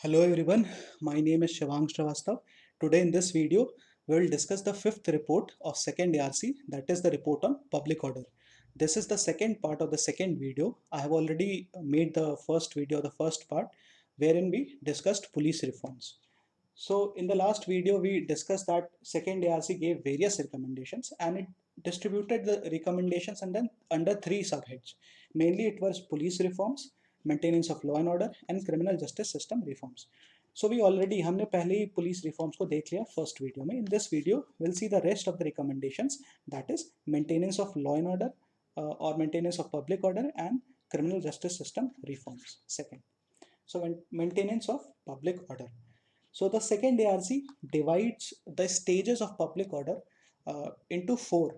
Hello everyone, my name is Shivang Srivastav. Today in this video, we will discuss the fifth report of second ARC, that is the report on public order. This is the second part of the second video. I have already made the first video, the first part, wherein we discussed police reforms. So in the last video, we discussed that second ARC gave various recommendations and it distributed the recommendations and then under three subheads. Mainly it was police reforms, maintenance of law and order and criminal justice system reforms. So we already हमने पहले ही police reforms को देख लिया first video में. In this video, we'll see the rest of the recommendations, that is maintenance of law and order or maintenance of public order and criminal justice system reforms. Second, so maintenance of public order. So the second ARC divides the stages of public order into four.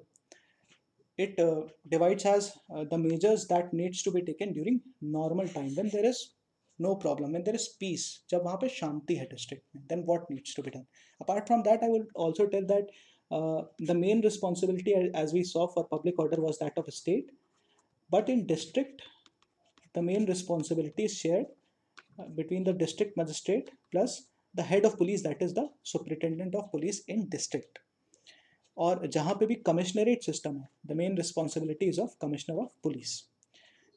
It divides as the measures that needs to be taken during normal time when there is no problem, when there is peace, जब वहाँ पे शांति है district में, then what needs to be done. Apart from that, I will also tell that the main responsibility, as we saw, for public order was that of a state, but in district, the main responsibility is shared between the district magistrate plus the head of police, that is the superintendent of police in district. और जहाँ पे भी commissionerate system है, the main responsibility is of commissioner of police.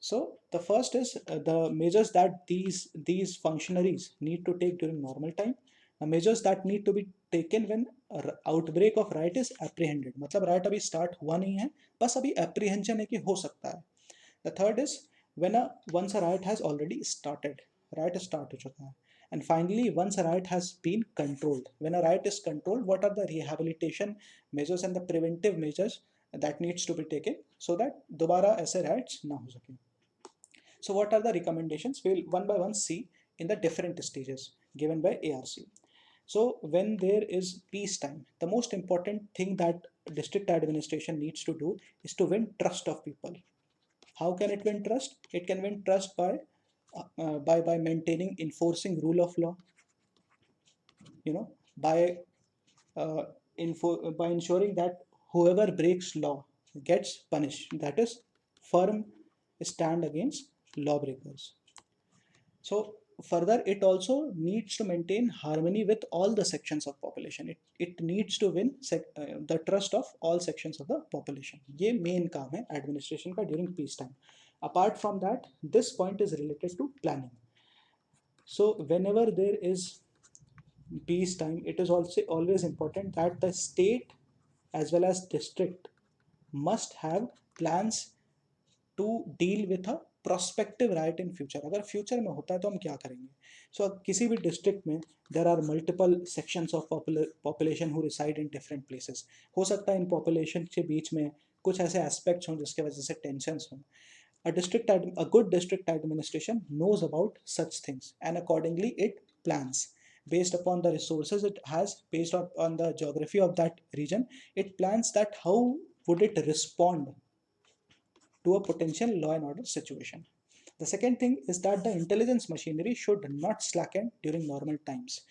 So the first is the measures that these functionaries need to take during normal time. The measures that need to be taken when outbreak of riot is apprehended. मतलब riot अभी start हुआ नहीं है, बस अभी apprehension है कि हो सकता है. The third is when once a riot has already started, riot start हो चुका है. And finally, once a riot has been controlled, when a riot is controlled, what are the rehabilitation measures and the preventive measures that needs to be taken so that दोबारा ऐसे riots ना हो सके. So what are the recommendations? We'll one by one see in the different stages given by ARC. So when there is peace time, the most important thing that district administration needs to do is to win trust of people. How can it win trust? It can win trust by maintaining, enforcing rule of law. By by ensuring that whoever breaks law gets punished. That is firm stand against lawbreakers. So further, it also needs to maintain harmony with all the sections of population. It needs to win the trust of all sections of the population. ये main काम है administration का during peace time. Apart from that, this point is related to planning. So whenever there is peace time, it is also always important that the state as well as district must have plans to deal with a prospective riot in future. अगर future में होता है तो हम क्या करेंगे. So किसी भी district में there are multiple sections of population who reside in different places. हो सकता है इन population के बीच में कुछ ऐसे aspects हों जिसके वजह से tensions हों. A good district administration knows about such things and accordingly it plans based upon the resources it has, based on the geography of that region. It plans that how would it respond to a potential law and order situation. The second thing is that the intelligence machinery should not slacken during normal times.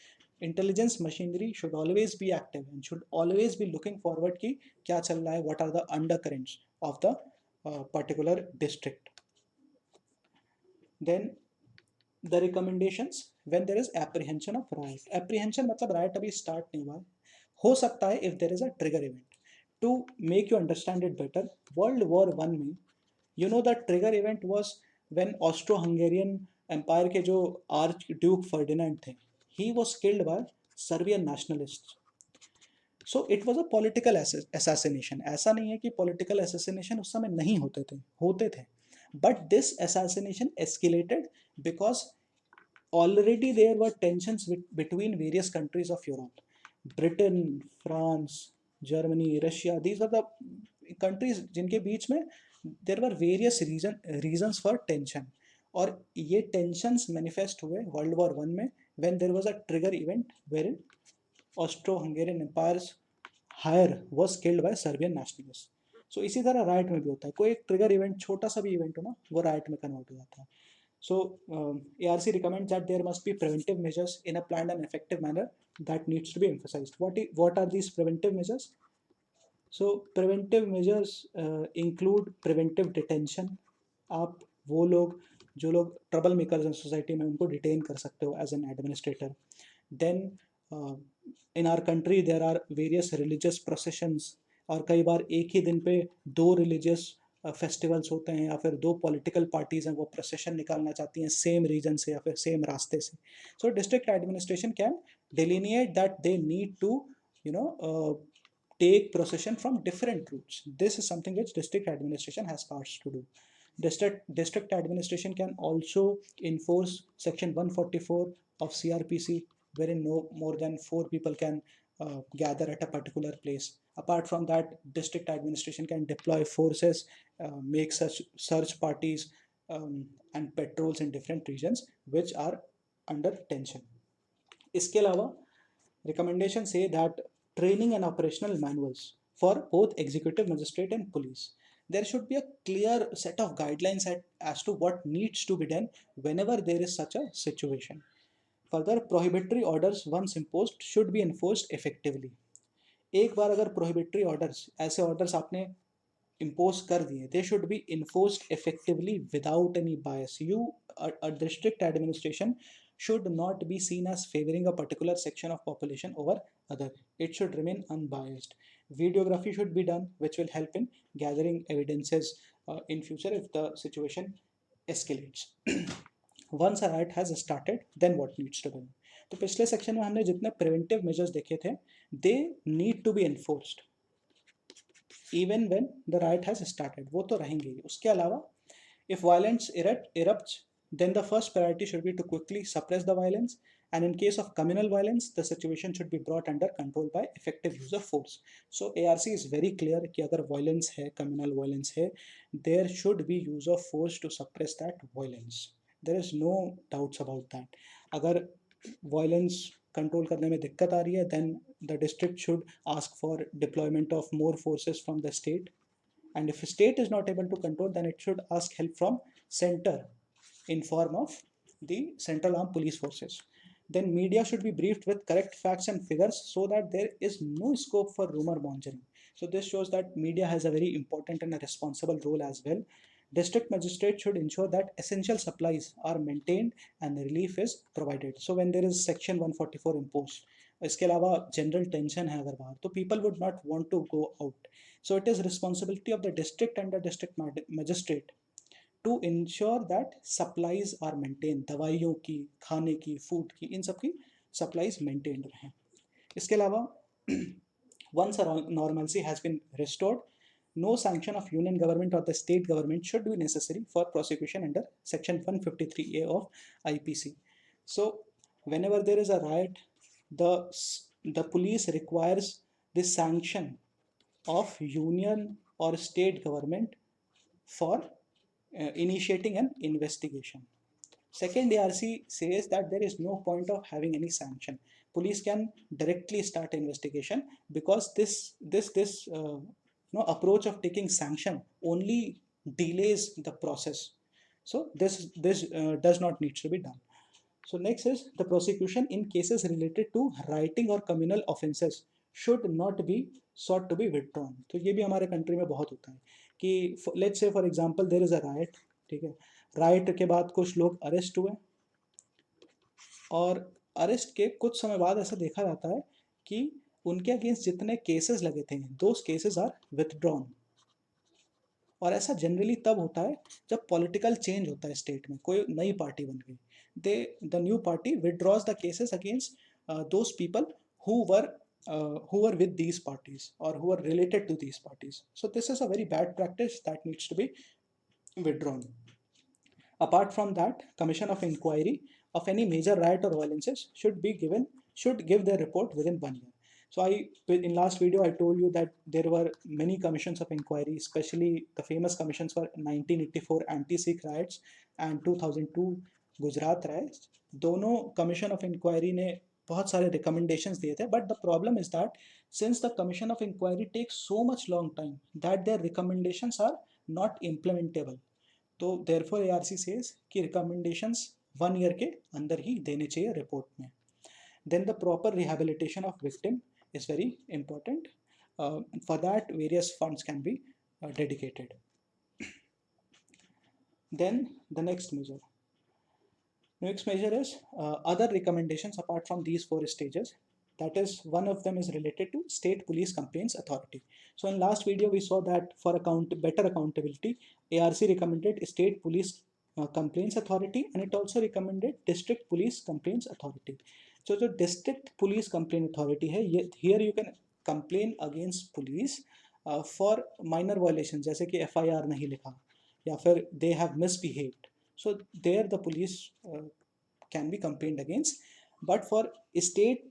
Intelligence machinery should always be active and should always be looking forward कि क्या चल रहा है, what are the undercurrents of the particular district. Then the recommendations when there is apprehension of riot. Apprehension मतलब riot अभी start नहीं हुआ है. हो सकता है if there is a trigger event. To make you understand it better, World War I में the trigger event was when Austro-Hungarian Empire के जो Archduke Ferdinand थे, he was killed by Serbian nationalists. So it was a political assassination. ऐसा नहीं है कि political assassination उस समय नहीं होते थे. But this assassination escalated because already there were tensions between various countries of Europe. Britain, France, Germany, Russia, these were the countries जिनके बीच में there were various reasons for tension. और ये tensions manifest हुए World War I में when there was a trigger event wherein Austro-Hungarian Empire's hire was killed by Serbian nationalists. So इसी तरह riot में भी होता है. कोई एक trigger event, छोटा सा भी event हो ना, वो riot में convert हो जाता है. So ARC recommends that there must be preventive measures in a planned and effective manner that needs to be emphasized. What are these preventive measures? So preventive measures include preventive detention. आप वो लोग जो लोग trouble makers हैं society में उनको detain कर सकते हो as an administrator. Then in our country there are various religious processions, और कई बार एक ही दिन पे दो रिलीजियस फेस्टिवल्स होते हैं, या फिर दो पॉलिटिकल पार्टीज हैं वो प्रोसेशन निकालना चाहती हैं सेम रीजन से या फिर सेम रास्ते से. सो district administration can delineate that they need to, you know, take procession from different routes. This is something which district administration has powers to do. District administration can also enforce section 144 of CRPC, wherein no more than 4 people can gather at a particular place. Apart from that, district administration can deploy forces, make such search parties, and patrols in different regions which are under tension. इसके अलावा recommendation say that training and operational manuals for both executive magistrate and police. There should be a clear set of guidelines as to what needs to be done whenever there is such a situation. Further, prohibitory orders once imposed should be enforced effectively. एक बार अगर prohibitory orders, ऐसे orders आपने impose कर दिए, they should be enforced effectively without any bias. A district administration should not be seen as favoring a particular section of population over other. It should remain unbiased. Videography should be done, which will help in gathering evidences in future if the situation escalates. Once a riot has started, then what needs to be done? तो पिछले section में हमने जितने preventive measures देखे थे, they need to be enforced even when the riot has started, वो तो रहेंगे ही. उसके अलावा if violence erupts, then the first priority should be to quickly suppress the violence, and in case of communal violence, the situation should be brought under control by effective use of force. So ARC is very clear कि अगर violence है, communal violence है, there should be use of force to suppress that violence. There is no doubts about that. अगर violence control करने में दिक्कत आ रही है, then the district should ask for deployment of more forces from the state. And if state is not able to control, then it should ask help from center in form of the central armed police forces. Then media should be briefed with correct facts and figures so that there is no scope for rumor mongering. So this shows that media has a very important and a responsible role as well. District magistrate should ensure that essential supplies are maintained and relief is provided. So when there is section 144 imposed, इसके अलावा general tension है अगर बाहर, तो people would not want to go out. So it is responsibility of the district and the district magistrate to ensure that supplies are maintained. दवाइयों की, खाने की, फूड की, इन सब की supplies maintained रहें. इसके अलावा once a normalcy has been restored, no sanction of union government or the state government should be necessary for prosecution under section 153A of IPC. So whenever there is a riot, the police requires the sanction of union or state government for initiating an investigation. Second, ARC says that there is no point of having any sanction. Police can directly start investigation because this approach of taking sanction only delays the process. So this does not need to be done. So next is the prosecution in cases related to rioting or communal offences should not be sought to be withdrawn. तो ये भी हमारे country में बहुत होता है कि let's say for example there is a riot, ठीक है, राइट के बाद कुछ लोग अरेस्ट हुए, और अरेस्ट के कुछ समय बाद ऐसा देखा जाता है कि उनके अगेंस्ट जितने केसेस लगे थे दोज केसेस आर विथड्रॉन. और ऐसा जनरली तब होता है जब पॉलिटिकल चेंज होता है स्टेट में, कोई नई पार्टी बन गई, the new party withdraws the cases against those people who were with these parties or who are related to these parties. So this is a very bad practice that needs to be withdrawn. Apart from that, commission of inquiry of any major riot or violences should give their report within 1 year. So in last video I told you that there were many commissions of inquiry, especially the famous commissions for 1984 anti-Sikh riots and 2002 Gujarat riots. दोनों commission of inquiry ने बहुत सारे recommendations दिए थे, but the problem is that since the commission of inquiry takes so much long time that their recommendations are not implementable. तो therefore ARC says कि recommendations 1 year के अंदर ही देने चाहिए रिपोर्ट में. Then the proper rehabilitation of victim is very important. For that various funds can be dedicated. Then the next measure is other recommendations apart from these four stages. That is, one of them is related to state police complaints authority. So in last video we saw that for better accountability, ARC recommended state police complaints authority, and it also recommended district police complaints authority. So the district police complaint authority hai, here you can complain against police for minor violations जैसे कि FIR नहीं लिखा या फिर they have misbehaved. So there the police can be complained against. But for state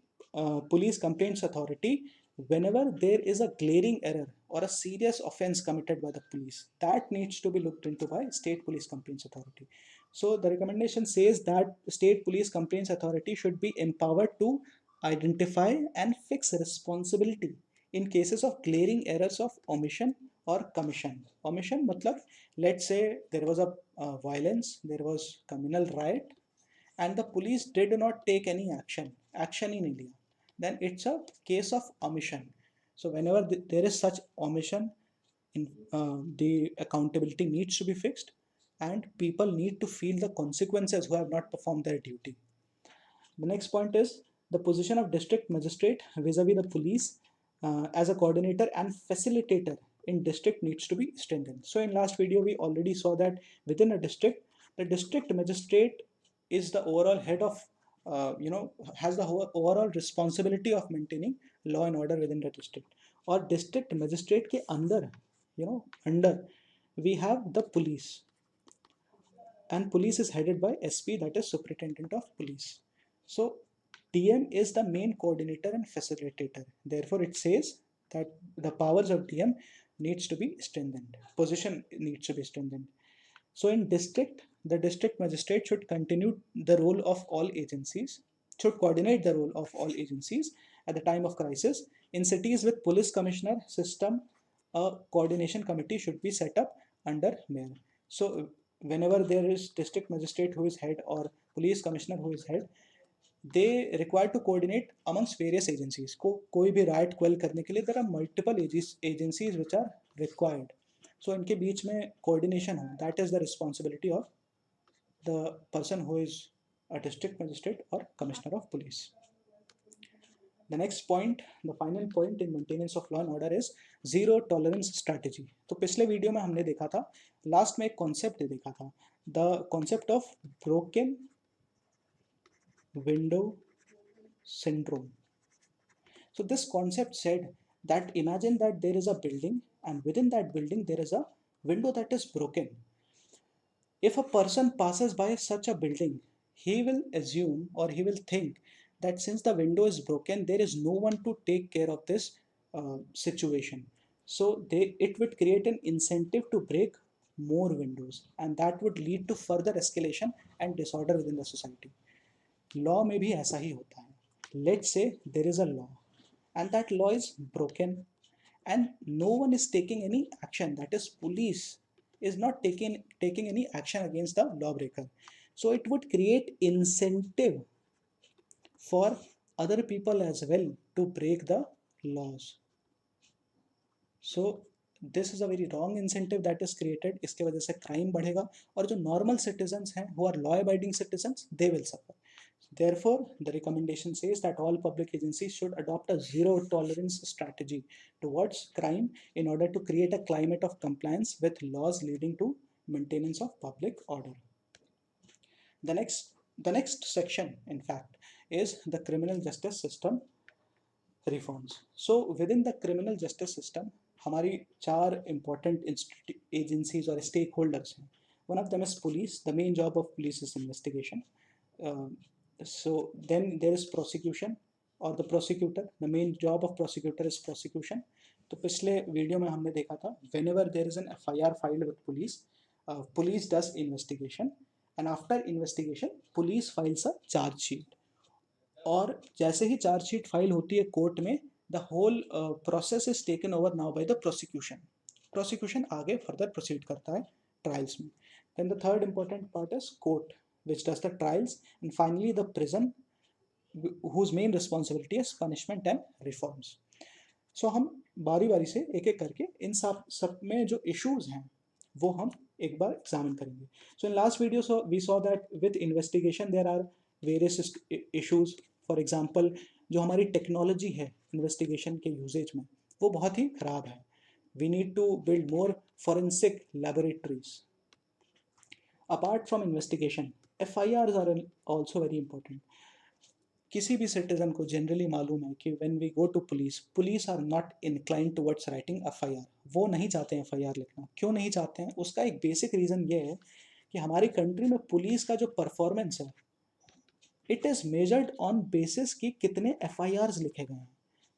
police complaints authority, whenever there is a glaring error or a serious offense committed by the police, that needs to be looked into by state police complaints authority. So the recommendation says that state police complaints authority should be empowered to identify and fix responsibility in cases of glaring errors of omission or commission. Omission matlab, let's say there was a violence, there was communal riot, and the police did not take any action in India, then it's a case of omission. So whenever there is such omission, the accountability needs to be fixed, and people need to feel the consequences who have not performed their duty. The next point is the position of district magistrate vis-a-vis the police as a coordinator and facilitator in district needs to be strengthened. So in last video we already saw that within a district, the district magistrate is the overall head of has the overall responsibility of maintaining law and order within the district. Or district magistrate के अंदर, under we have the police, and police is headed by SP, that is Superintendent of Police. So DM is the main coordinator and facilitator. Therefore, it says that the powers of DM needs to be strengthened. Position needs to be strengthened. So in district, the district magistrate should continue the role of all agencies, should coordinate the role of all agencies at the time of crisis. In cities with police commissioner system, a coordination committee should be set up under mayor. So whenever there is district magistrate who is head or police commissioner who is head, they require to coordinate amongst various agencies. कोई भी riot quell करने के लिए there are multiple agencies which are required. So इनके बीच में coordination हो, that is the responsibility of the person who is a district magistrate or commissioner of police. The next point, the final point in maintenance of law and order is zero tolerance strategy. तो पिछले video में हमने देखा था, last में एक concept देखा था, the concept of broken window syndrome. So this concept said that imagine that there is a building, and within that building there is a window that is broken. If a person passes by such a building, he will assume or he will think that since the window is broken, there is no one to take care of this situation. So it would create an incentive to break more windows, and that would lead to further escalation and disorder within the society. Law में भी ऐसा ही होता है. Let's say there is a law and that law is broken and no one is taking any action, that is police is not taking any action against the lawbreaker. So it would create incentive for other people as well to break the laws. So this is a very wrong incentive that is created. इसके वजह से crime बढ़ेगा और जो normal citizens हैं who are law abiding citizens, they will suffer. Therefore, the recommendation says that all public agencies should adopt a zero tolerance strategy towards crime in order to create a climate of compliance with laws leading to maintenance of public order. The next section, in fact, is the criminal justice system reforms. So within the criminal justice system, हमारी चार important agencies or stakeholders हैं. One of them is police. The main job of police is investigation. So then there is prosecution or the prosecutor. The main job of prosecutor is prosecution. तो पिछले video में हमने देखा था whenever there is an FIR filed with police, police does investigation, and after investigation police files a charge sheet. और जैसे ही charge sheet file होती है कोर्ट में, the whole process is taken over now by the prosecution आगे further proceed करता है trials में. Then the third important part is court which does the trials, and finally the prison whose main responsibility is punishment and reforms. So हम बारी बारी से एक एक करके इन सब में जो issues हैं वो हम एक बार एग्जामिन करेंगे. So in last video we saw that with investigation there are various issues. For example जो हमारी टेक्नोलॉजी है इन्वेस्टिगेशन के यूजेज में वो बहुत ही खराब है. We need to build more forensic laboratories. Apart from investigation, FIRs are also very important. किसी भी सिटीजन को जनरली मालूम है कि when we go to police are not inclined towards writing FIR. वो नहीं चाहते हैं FIR लिखना. क्यों नहीं चाहते हैं? उसका एक बेसिक रीज़न ये है कि हमारी कंट्री में पुलिस का जो परफॉर्मेंस है it is measured on basis कि कितने FIRs लिखे गए हैं.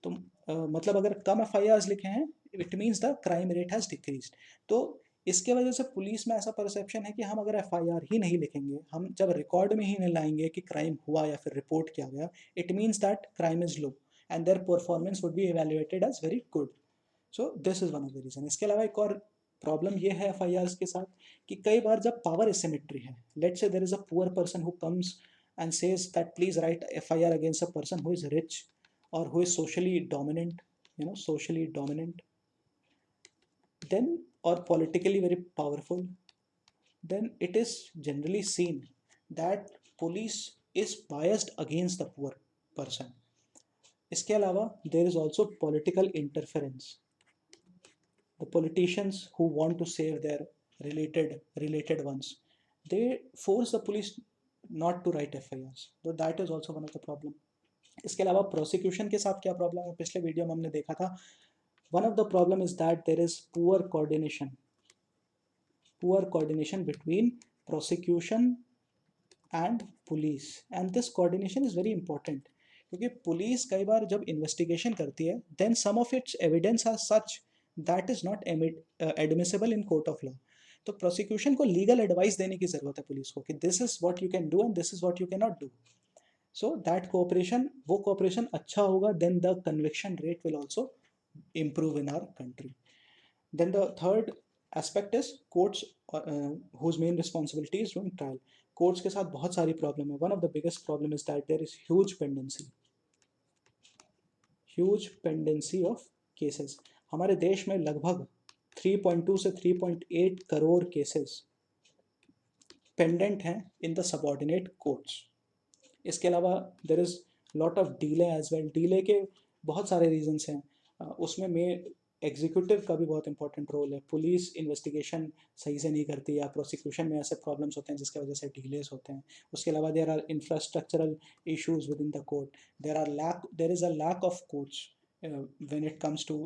तो मतलब अगर कम FIRs लिखे हैं it means the crime rate has decreased. तो इसके वजह से पुलिस में ऐसा परसेप्शन है कि हम अगर FIR ही नहीं लिखेंगे, हम जब रिकॉर्ड में ही नहीं लाएंगे कि क्राइम हुआ या फिर रिपोर्ट किया गया, it means that crime is low and their performance would be evaluated as very good. So this is one of the reason. इसके अलावा एक और प्रॉब्लम ये है FIRs के साथ कि कई बार जब पावर एसिमेट्री है, let's say there is a poor person who comes and says that please write FIR against a person who is rich or who is socially dominant, socially dominant, then or politically very powerful, then it is generally seen that police is biased against the poor person. इसके अलावा there is also political interference. The politicians who want to save their related ones, they force the police not to write FIRs. So that is also one of the problem. इसके अलावा prosecution के साथ क्या problem है, पिछले video में हमने देखा था. One of the problem is that there is poor coordination between prosecution and police. And this coordination is very important क्योंकि पुलिस कई बार जब इन्वेस्टिगेशन करती है then some of its evidence are such that is not admissible in court of law. तो prosecution को legal advice देने की जरूरत है पुलिस को कि this is what you can do and this is what you can not do. So that वो cooperation अच्छा होगा, then the conviction rate will also improve in our country. Then the third aspect is courts, whose main responsibility is doing trial. Courts के साथ बहुत सारी problem है. One of the biggest problem is that there is huge pendency of cases. हमारे देश में लगभग 3.2 से 3.8 करोड़ cases pendent हैं in the subordinate courts. इसके अलावा there is lot of delay as well. Delay के बहुत सारे रीजंस हैं. उसमें एग्जीक्यूटिव का भी बहुत इंपॉर्टेंट रोल है. पुलिस इन्वेस्टिगेशन सही से नहीं करती या प्रोसिक्यूशन में ऐसे प्रॉब्लम्स होते हैं जिसकी वजह से डीलेस होते हैं. उसके अलावा there are infrastructural issues within the court. There is a lack of courts when it comes to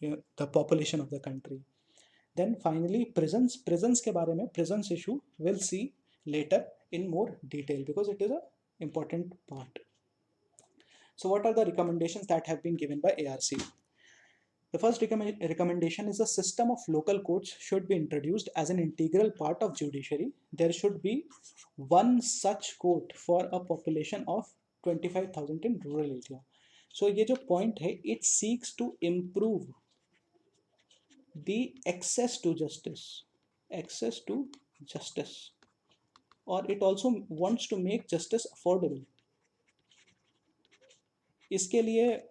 the population of the country. Then finally prisons के बारे में, prisons issue will see later in more detail because it is a important part. So what are the recommendations that have been given by ARC? The first recommendation is a system of local courts should be introduced as an integral part of judiciary. There should be one such court for a population of 25,000 in rural area. So ये जो point है, it seeks to improve the access to justice, or it also wants to make justice affordable. इसके लिए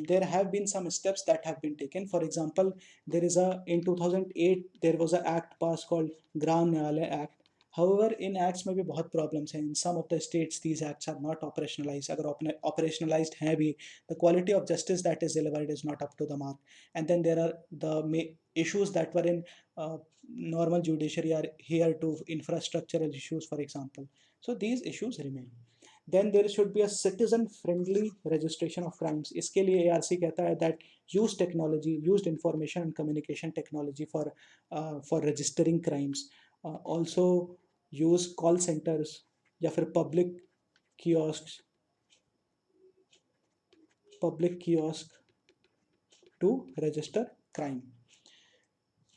there have been some steps that have been taken. For example, there is in 2008 there was a act passed called Gram Nyayalaya Act. However, in acts में भी बहुत problems हैं. In some of the states these acts are not operationalized. अगर operationalized हैं भी, the quality of justice that is delivered is not up to the mark. And then there are the issues that were in normal judiciary are here to infrastructural issues, for example. So these issues remain. Then there should be a citizen friendly registration of crimes. इसके लिए ARC कहता है that use technology, used information and communication technology for registering crimes. Also use call centers या फिर public kiosk to register crime.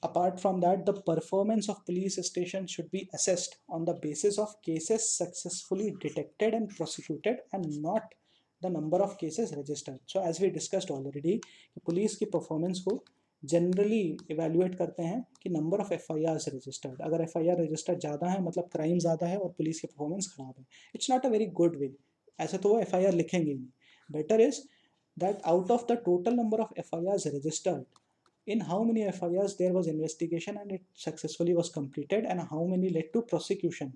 Apart from that, the performance of police stations should be assessed on the basis of cases successfully detected and prosecuted and not the number of cases registered. So as we discussed already, police की performance को generally evaluate करते हैं कि number of FIRs registered. अगर FIR registered ज़्यादा है मतलब crime ज़्यादा है और पुलिस की परफॉर्मेंस ख़राब है. It's not a very good way. ऐसे तो वो FIR लिखेंगे ही नहीं. Better is that out of the total number of FIRs registered, in how many FIRs there was investigation and it successfully was completed, and how many led to prosecution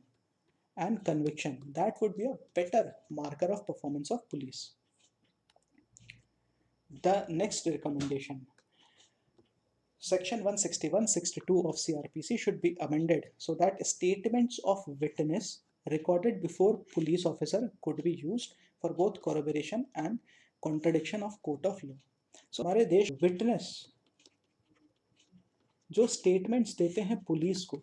and conviction. That would be a better marker of performance of police. The next recommendation, section 161-62 of CRPC should be amended so that statements of witness recorded before police officer could be used for both corroboration and contradiction of court of law. So हमारे देश witness जो statements देते हैं police को,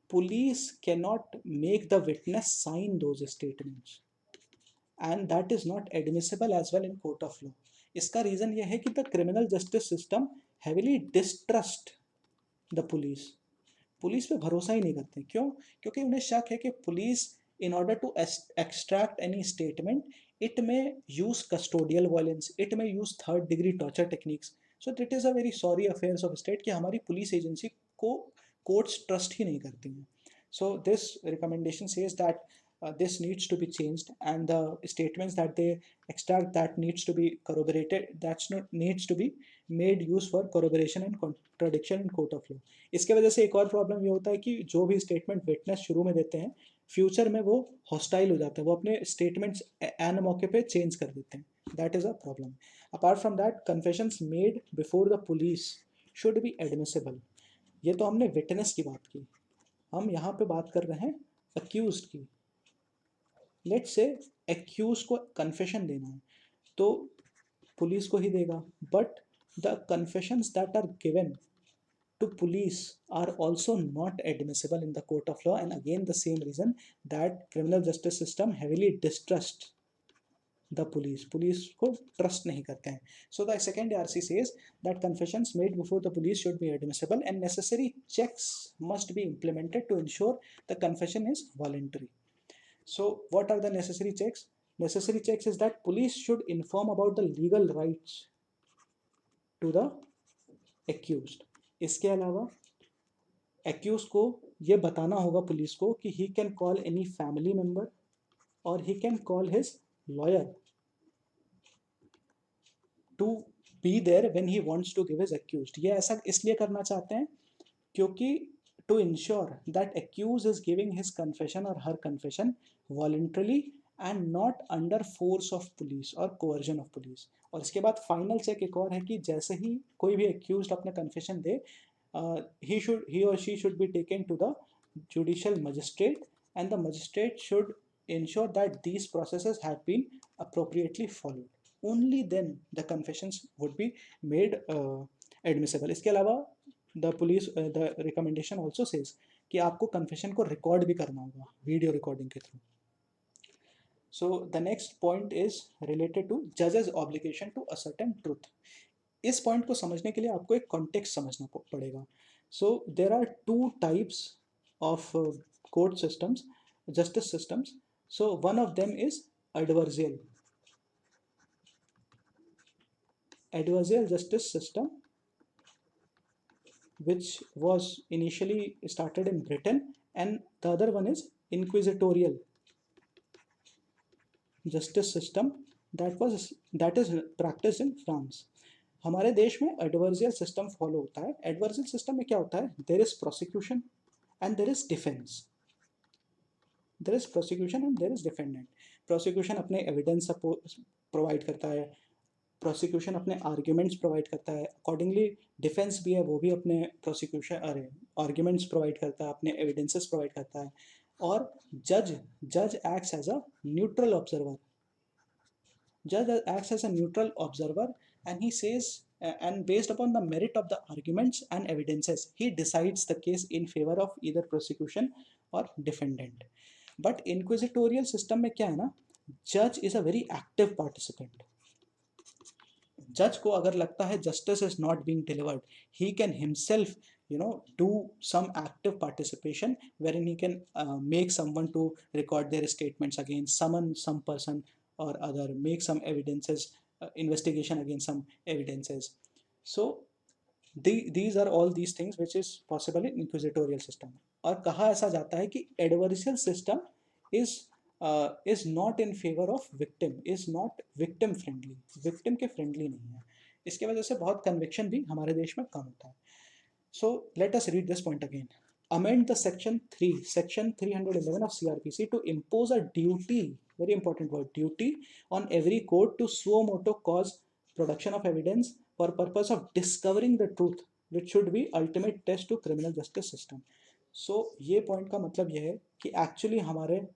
police cannot make the witness sign those statements and that is not admissible as well in court of law. इसका reason यह है कि the criminal justice system heavily distrust the police. Police पे भरोसा ही नहीं करते. क्यों? क्योंकि उन्हें शक है कि police in order to extract any statement, it may use custodial violence, it may use third degree torture techniques. So that is a very sorry affairs of state कि हमारी पुलिस एजेंसी को कोर्ट्स ट्रस्ट ही नहीं करती हैं. So this recommendation says that this needs to be changed, and the statements that they extract that needs to be corroborated, that's not needs to be made use for corroboration and contradiction in court of law. इसके वजह से एक और problem ये होता है कि जो भी स्टेटमेंट विटनेस शुरू में देते हैं, फ्यूचर में वो हॉस्टाइल हो जाते हैं, वो अपने स्टेटमेंट्स एन मौके पे चेंज कर देते हैं. That is a problem. Apart from that, confessions made before the police should be admissible. ये तो हमने विटनेस की बात की, हम यहाँ पे बात कर रहे हैं अक्यूज की. लेट्स से एक्यूज को कन्फेशन देना है तो पुलिस को ही देगा, but the confessions that are given to police are also not admissible in the court of law, and again the same reason that criminal justice system heavily distrusts the police. Police को trust नहीं करते हैं. So the second ARC says that confessions made before the police should be admissible and necessary checks must be implemented to ensure the confession is voluntary. So what are the necessary checks? Necessary checks is that police should inform about the legal rights to the accused. इसके अलावा accused को ये बताना होगा police को कि he can call any family member और he can call his lawyer to be there when he wants to give his accused. ये ऐसा इसलिए करना चाहते हैं क्योंकि to ensure that accused is giving his confession और हर confession voluntarily and not under force of police और कोवर्जन ऑफ पुलिस. और इसके बाद फाइनल चेक एक और है कि जैसे ही कोई भी एक्यूज्ड अपना confession they, he or she should be taken to the judicial magistrate and the magistrate should ensure that these processes have been appropriately followed. Only then the confessions would be made admissible. इसके अलावा the recommendation also says कि आपको confession को record भी करना होगा video recording के through. So the next point is related to judge's obligation to ascertain truth. इस पॉइंट को समझने के लिए आपको एक कॉन्टेक्स्ट समझना पड़ेगा. So there are two types of court systems, justice systems. So one of them is adversarial. Adversarial justice system which was initially started in Britain, and the other one is inquisitorial justice system that is practiced in France. हमारे देश में एडवर्जियल system follow होता है. एडवर्जियल system में क्या होता है? There is prosecution and there is defence. There is prosecution and there is defendant. Prosecution अपने एविडेंस प्रोवाइड करता है, प्रोसिक्यूशन अपने आर्ग्यूमेंट्स प्रोवाइड करता है, अकॉर्डिंगली डिफेंस भी है, वो भी अपने प्रोसिक्यूशन आर्ग्यूमेंट्स प्रोवाइड करता है, अपने एविडेंसेस प्रोवाइड करता है. और जज acts as a neutral observer. Judge acts as a neutral observer and he says and based upon the merit of the arguments and evidences he decides the case in favor of either prosecution or defendant. But inquisitorial system में क्या है ना, judge is a very active participant. जज को अगर लगता है justice is not being delivered, he can himself do some active participation wherein he can make someone to record their statements against some person or other, make some evidences, investigation against some evidences. So these are all these things which is possible in inquisitorial system. और कहा ऐसा जाता है कि adversarial system is not in favor of victim, is not victim friendly. victim के friendly नहीं है. इसके वजह से बहुत कन्विक्शन भी हमारे देश में कम होता है. So let us read this point again. Amend the section 311 of CRPC to impose a duty, very important word, duty on every court to suo motu cause production of evidence for purpose of discovering the truth, which should be ultimate test to criminal justice system. So ये point का मतलब ये है कि actually हमारे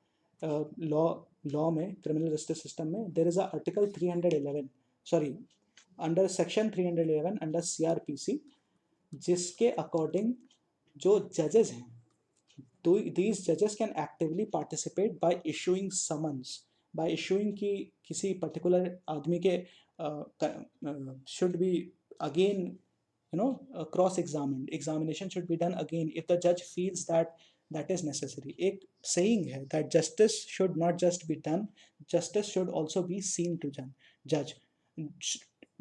law में criminal justice system में there is a article 311, sorry, under section 311 under CRPC, जिसके अकॉर्डिंग जो जजेस हैं, तो दीज जजेस can actively participate bye issuing summons, bye issuing कि किसी पर्टिकुलर आदमी के should be again cross examined, examination should be done again if the judge feels that that is necessary. एक saying है that justice should not just be done, justice should also be seen to judge.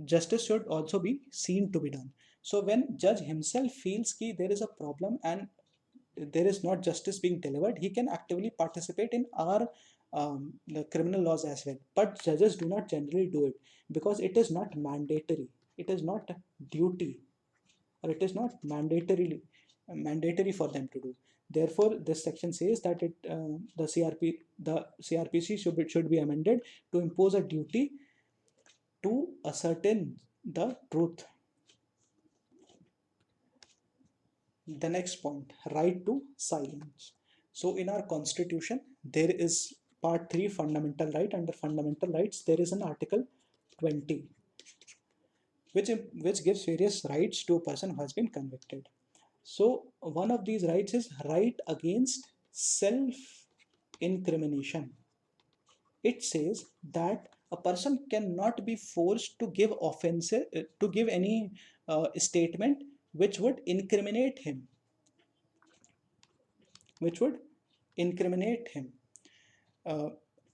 Justice should also be seen to be done. So when judge himself feels कि there is a problem and there is not justice being delivered, he can actively participate in our the criminal laws as well. But judges do not generally do it because it is not mandatory, it is not duty, or it is not mandatory for them to do. Therefore, this section says that the CRPC should be amended to impose a duty to ascertain the truth. The next point, right to silence. So in our constitution, there is part 3, fundamental right. Under fundamental rights, there is an article 20, which gives various rights to a person who has been convicted. So one of these rights is right against self-incrimination. It says that a person cannot be forced to give any statement which would incriminate him.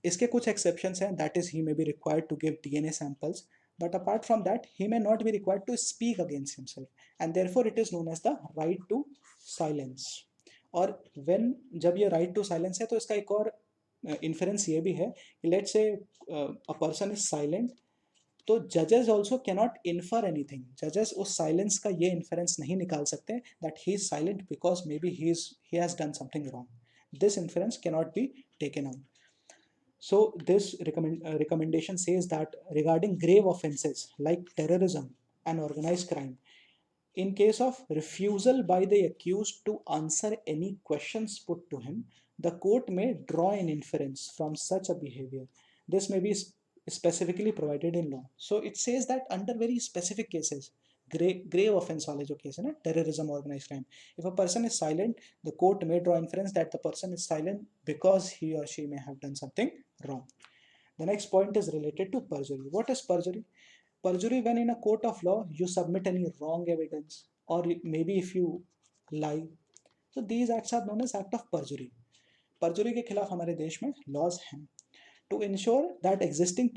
इसके कुछ exceptions हैं, that is he may be required to give DNA samples, but apart from that he may not be required to speak against himself, and therefore it is known as the right to silence. और when जब ये right to silence है तो इसका एक और inference ये भी है कि let's say a person is silent, तो जजेस ऑल्सो कैनॉट इन्फर एनीथिंग. जजेस उस साइलेंस का ये इन्फरेंस नहीं निकाल सकते that he is silent because may be he has done something wrong. This inference cannot be taken out. So this recommendation says that regarding grave offenses like terrorism and organized crime, in case of refusal by the accused to answer any questions put to him, the court may draw an inference from such a behavior. This may be specifically provided in law. So it says that under very specific cases, grave offense वाले जो case है ना, terrorism, organized crime, if a person is silent, the court may draw inference that the person is silent because he or she may have done something wrong. The next point is related to perjury. What is perjury? Perjury, when in a court of law you submit any wrong evidence, or maybe if you lie, so these acts are known as act of perjury. perjury के खिलाफ हमारे देश में laws हैं. To ensure that the existing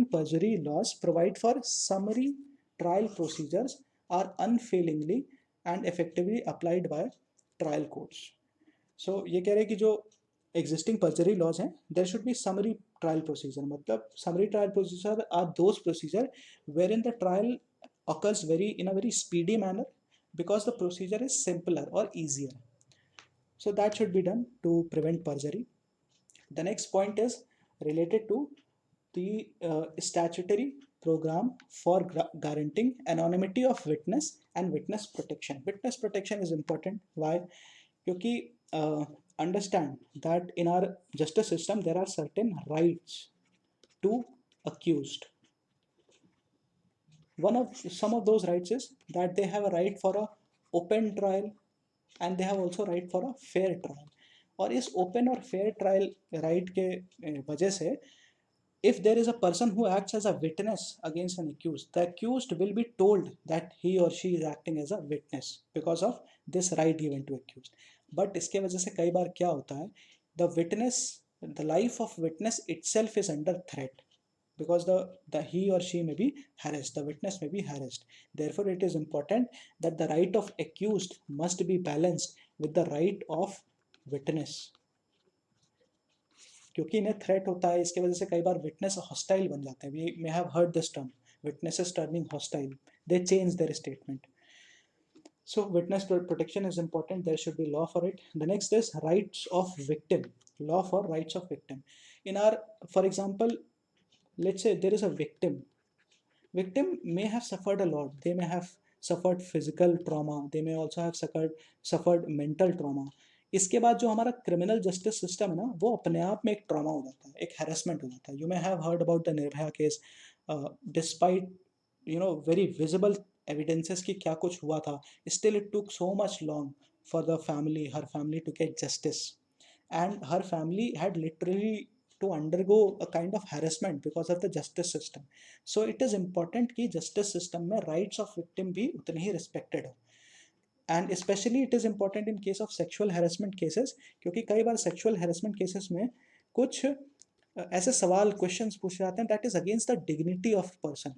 perjury laws provide for summary trial procedures are unfailingly and effectively applied by trial courts. So ये कह रहे हैं कि जो existing perjury laws हैं, there should be summary trial procedure. मतलब summary trial procedure are those procedure wherein the trial occurs in a very speedy manner because the procedure is simpler or easier. So that should be done to prevent perjury. The next point is related to the statutory program for guaranteeing anonymity of witness and witness protection. Witness protection is important. Why? Because understand that in our justice system there are certain rights to accused. Some of those rights is that they have a right for a open trial and they have also right for a fair trial. और इस open और fair trial right के वजह से if there is a person who acts as a witness against an accused, the accused will be told that he or she is acting as a witness because of this right given to accused. But इसके वजह से कई बार क्या होता है, the life of witness itself is under threat because the he or she may be harassed, the witness may be harassed. Therefore, it is important that the right of accused must be balanced with the right of witness. क्योंकि इन्हें threat होता है, इसके वजह से कई बार witness hostile बन जाते हैं. We may have heard this term, witnesses turning hostile. They change their statement. So witness protection is important. There should be law for it. The next is rights of victim. Law for rights of victim. In our, for example, let's say there is a victim. Victim may have suffered a lot. They may have suffered physical trauma. They may also have suffered mental trauma. इसके बाद जो हमारा criminal justice system है ना, वो अपने आप में एक ट्रॉमा हो जाता है, एक हैरेसमेंट हो जाता है. You may have heard about the Nirbhaya case. Despite very visible evidences कि क्या कुछ हुआ था, still it took so much long for the family, her family, to get justice, and her family had literally to undergo a kind of harassment because of the justice system. So it is important कि justice system में rights of victim भी उतने ही respected हो. And especially it is important in case of sexual harassment cases, क्योंकि कई बार sexual harassment cases में कुछ ऐसे सवाल questions पूछे जाते हैं that is against the dignity of person.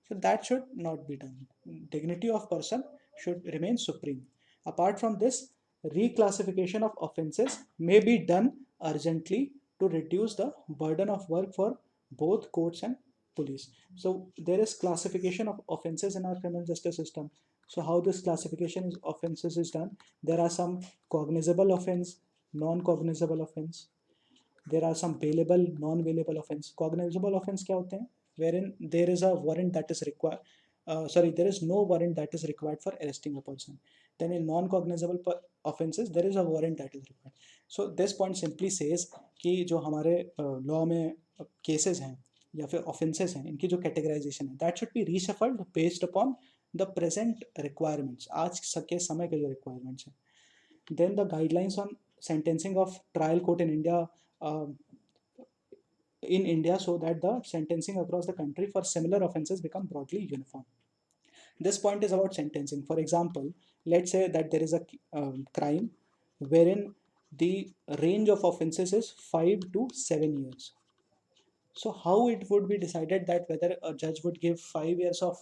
So that should not be done. Dignity of person should remain supreme. Apart from this, reclassification of offences may be done urgently to reduce the burden of work for both courts and police. So there is classification of offences in our criminal justice system. So how this classification of offences is done? There are some cognizable offence, non-cognizable offence. There are some bailable, non-bailable offence. Cognizable offence क्या होते हैं? Wherein there is a warrant that is required. There is no warrant that is required for arresting a person. Then in non-cognizable offences, there is a warrant that is required. So this point simply says कि जो हमारे law में cases हैं या फिर offences हैं, इनकी जो categorization है, that should be reshuffled based upon the present requirements. आज के समय के जो requirements हैं. Then the guidelines on sentencing of trial court in India so that the sentencing across the country for similar offences become broadly uniform. This point is about sentencing. For example, let's say that there is a crime wherein the range of offences is 5 to 7 years. So how it would be decided that whether a judge would give 5 years of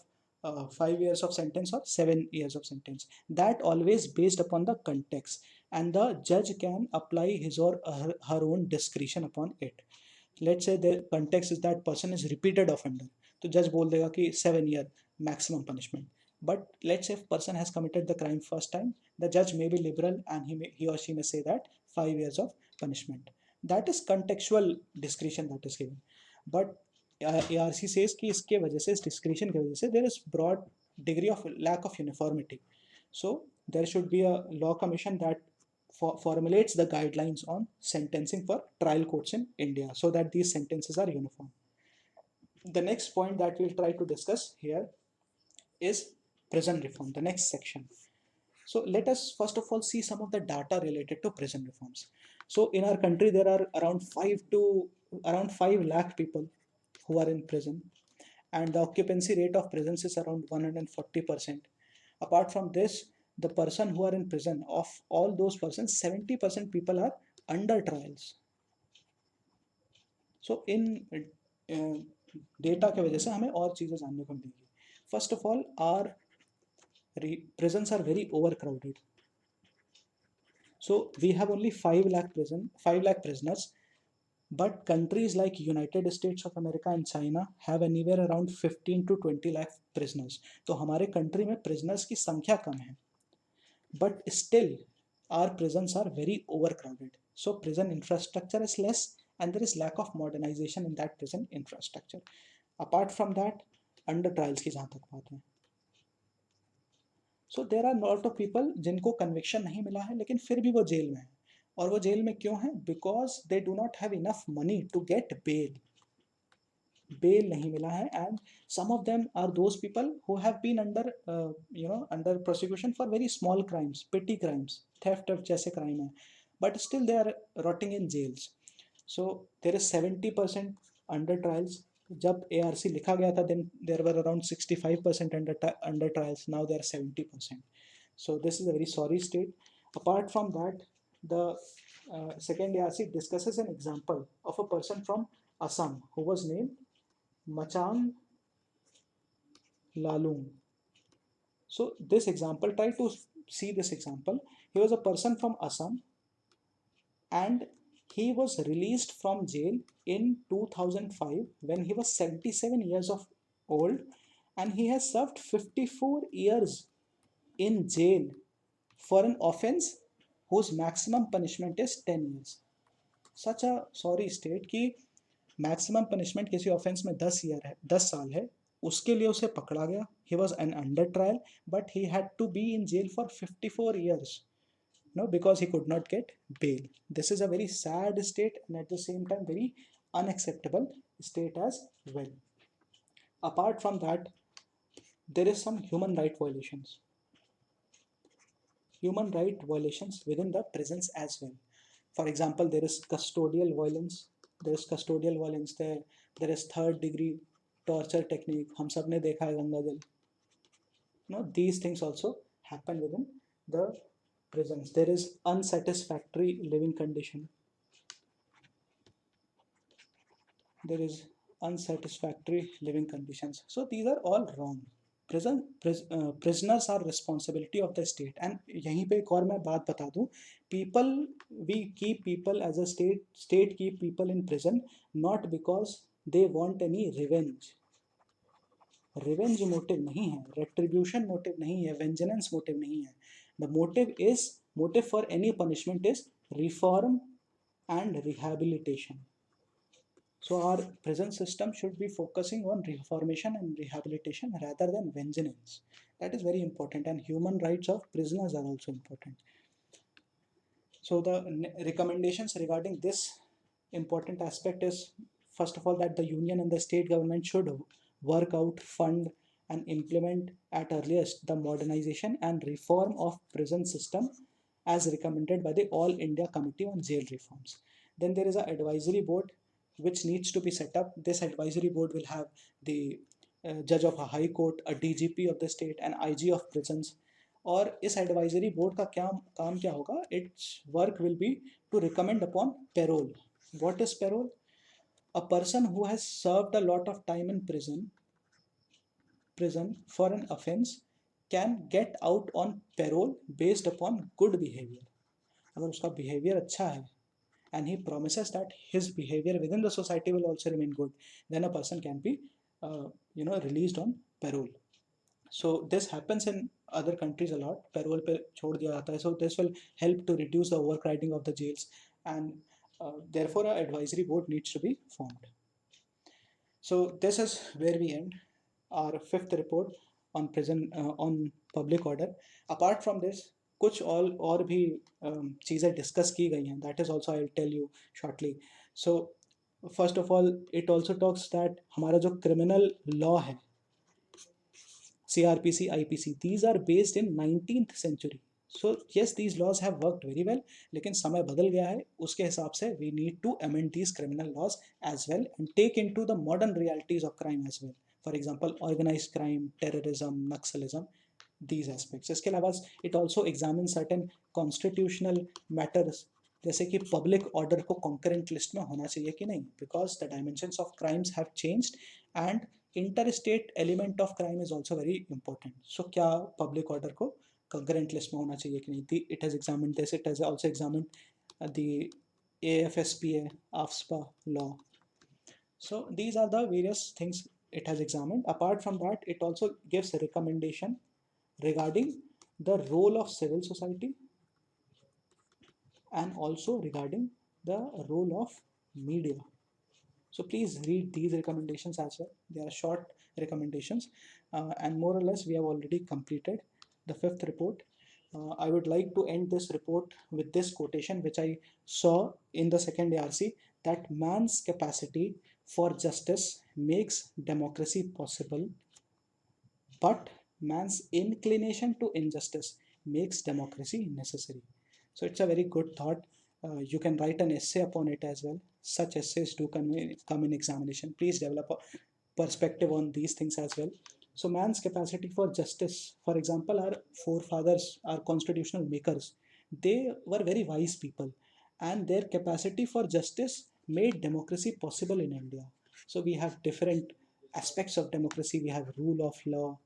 sentence or 7 years of sentence? That always based upon the context, and the judge can apply his or her own discretion upon it. Let's say the context is that person is repeated offender, तो judge बोल देगा कि 7 year maximum punishment. But let's say if person has committed the crime first time, the judge may be liberal and he or she may say that 5 years of punishment. That is contextual discretion that is given. But ARC says कि इसके वजह से, इस discretion के वजह से, there is broad degree of lack of uniformity. So there should be a law commission that formulates the guidelines on sentencing for trial courts in India so that these sentences are uniform. The next point that we'll try to discuss here is prison reform, the next section. So let us first of all see some of the data related to prison reforms. So in our country there are around 5 lakh people who are in prison, and the occupancy rate of prisons is around 140%. Apart from this, the person who are in prison, of all those persons, 70% people are under trials. So in data के वजह से हमें और चीज़ें जानने को मिलेगी. First of all, our prisons are very overcrowded. So we have only 5 lakh prisoners, but countries like United States of America and China have anywhere around 15 to 20 lakh prisoners. तो हमारे कंट्री में prisoners की संख्या कम है, but still our prisons are very overcrowded. So prison infrastructure is less and there is lack of modernization in that prison infrastructure. Apart from that, under trials की जहाँ तक बात है, so there are lot of people जिनको conviction नहीं मिला है लेकिन फिर भी वो जेल में है. और वो जेल में क्यों है? Because they do not have enough money to get bail. Bail नहीं मिला है, and some of them are those people who have been under under prosecution for very small crimes, petty crimes, theft जैसे crime है, but still they are rotting in jails. So there is 70% under trials. जब ARC लिखा गया था then there were around 65% under trials. Now they are 70%. So this is a very sorry state. Apart from that, the second ARC discusses an example of a person from Assam who was named Machang Lalung. So this example, try to see this example. He was a person from Assam and He was released from jail in 2005 when he was 77 years of old, and he has served 54 years in jail for an offense whose maximum punishment is 10 years. Such a sorry state कि maximum punishment किसी offence में 10 year है, 10 साल है, उसके लिए उसे पकड़ा गया. He was an under trial but he had to be in jail for 54 years, no, because he could not get bail. This is a very sad state and at the same time very unacceptable state as well. Apart from that, there is some human right violations within the prisons as well. For example, there is custodial violence. There is third degree torture technique. हम सब ने देखा है गंगा जल. No, these things also happen within the prisons. There is unsatisfactory living condition. There is unsatisfactory living conditions. So these are all wrong. Prisoners are responsibility of the state. And यहीं पे एक और मैं बात बता दूं, people, we keep people as a state keep people in prison not because they want any revenge. Revenge motive नहीं है, रेट्रीब्यूशन मोटिव नहीं है, वेंजेनेंस मोटिव नहीं है. The motive for any punishment is reform and rehabilitation. So our prison system should be focusing on reformation and rehabilitation rather than vengeance. That is very important, and human rights of prisoners are also important. So the recommendations regarding this important aspect is, first of all, that the union and the state government should work out, fund and implement at earliest the modernization and reform of prison system as recommended by the All India Committee on Jail Reforms. Then there is an advisory board which needs to be set up. This advisory board will have the judge of a high court, a DGP of the state, an IG of prisons. और इस advisory board का क्या काम क्या होगा? Its work will be to recommend upon parole. What is parole? A person who has served a lot of time in prison for an offense can get out on parole based upon good behavior. अगर उसका behavior अच्छा है and he promises that his behavior within the society will also remain good, then a person can be released on parole. So this happens in other countries a lot. Parole पे छोड़ दिया जाता है. So this will help to reduce the overcrowding of the jails, and therefore an advisory board needs to be formed. So this is where we end our fifth report on prison on public order. Apart from this, कुछ और भी चीज़ें discuss की गई हैं. That is also I will tell you shortly. So first of all, it also talks that हमारा जो criminal law है, CRPC, IPC, these are based in 19th century. So yes, these laws have worked very well, लेकिन समय बदल गया है. उसके हिसाब से we need to amend these criminal laws as well and take into the modern realities of crime as well. For example, organized crime, terrorism, Naxalism, these aspects. इसके अलावा it also examines certain constitutional matters, जैसे कि public order को concurrent list में होना चाहिए कि नहीं, because the dimensions of crimes have changed and interstate element of crime is also very important. So क्या पब्लिक ऑर्डर को कंकरेंट लिस्ट में होना चाहिए कि नहीं? It has examined this. It has also examined the AFSPA, AFSPA law. So these are the various things it has examined. Apart from that, it also gives a recommendation regarding the role of civil society and also regarding the role of media. So please read these recommendations as well. They are short recommendations, and more or less we have already completed the fifth report. I would like to end this report with this quotation which I saw in the second ARC, that man's capacity for justice makes democracy possible, but man's inclination to injustice makes democracy necessary. So it's a very good thought. You can write an essay upon it as well. Such essays do come in examination. Please develop a perspective on these things as well. So man's capacity for justice, for example, our forefathers, our constitutional makers, they were very wise people, and their capacity for justice made democracy possible in India. So we have different aspects of democracy. We have rule of law,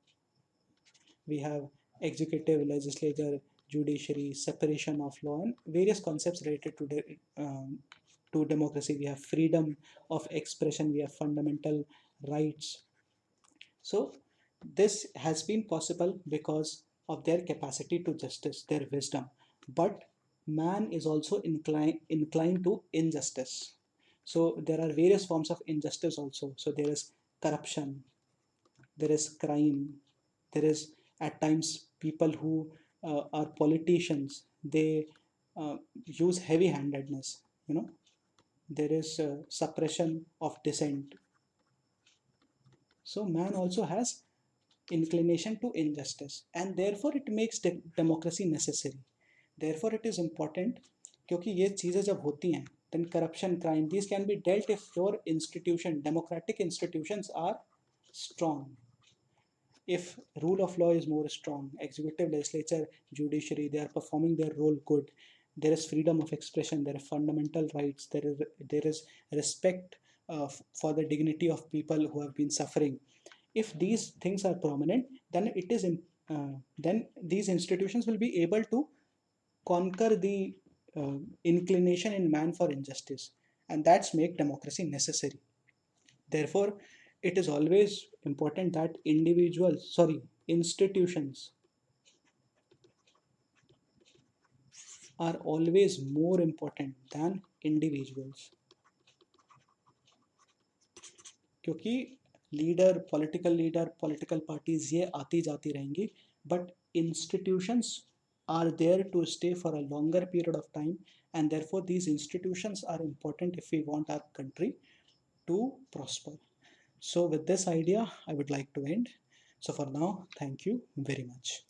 we have executive, legislature, judiciary, separation of law, and various concepts related to to democracy. We have freedom of expression, we have fundamental rights. So this has been possible because of their capacity to justice, their wisdom. But man is also inclined to injustice. So there are various forms of injustice also. So there is corruption, there is crime, there is at times people who are politicians, they use heavy handedness, you know. There is suppression of dissent. So man also has inclination to injustice, and therefore it makes democracy necessary. Therefore it is important, क्योंकि ये चीज़ें जब होती हैं, then corruption, crime, these can be dealt if your institution, democratic institutions are strong. If rule of law is more strong, executive, legislature, judiciary, they are performing their role good. There is freedom of expression, there are fundamental rights, there is respect for the dignity of people who have been suffering. If these things are prominent, then then these institutions will be able to conquer the inclination in man for injustice, and that's make democracy necessary. Therefore, it is always important that institutions are always more important than individuals. क्योंकि political parties ये आती जाती रहेंगी, but institutions are there to stay for a longer period of time, and therefore these institutions are important if we want our country to prosper. So with this idea, I would like to end. So for now, thank you very much.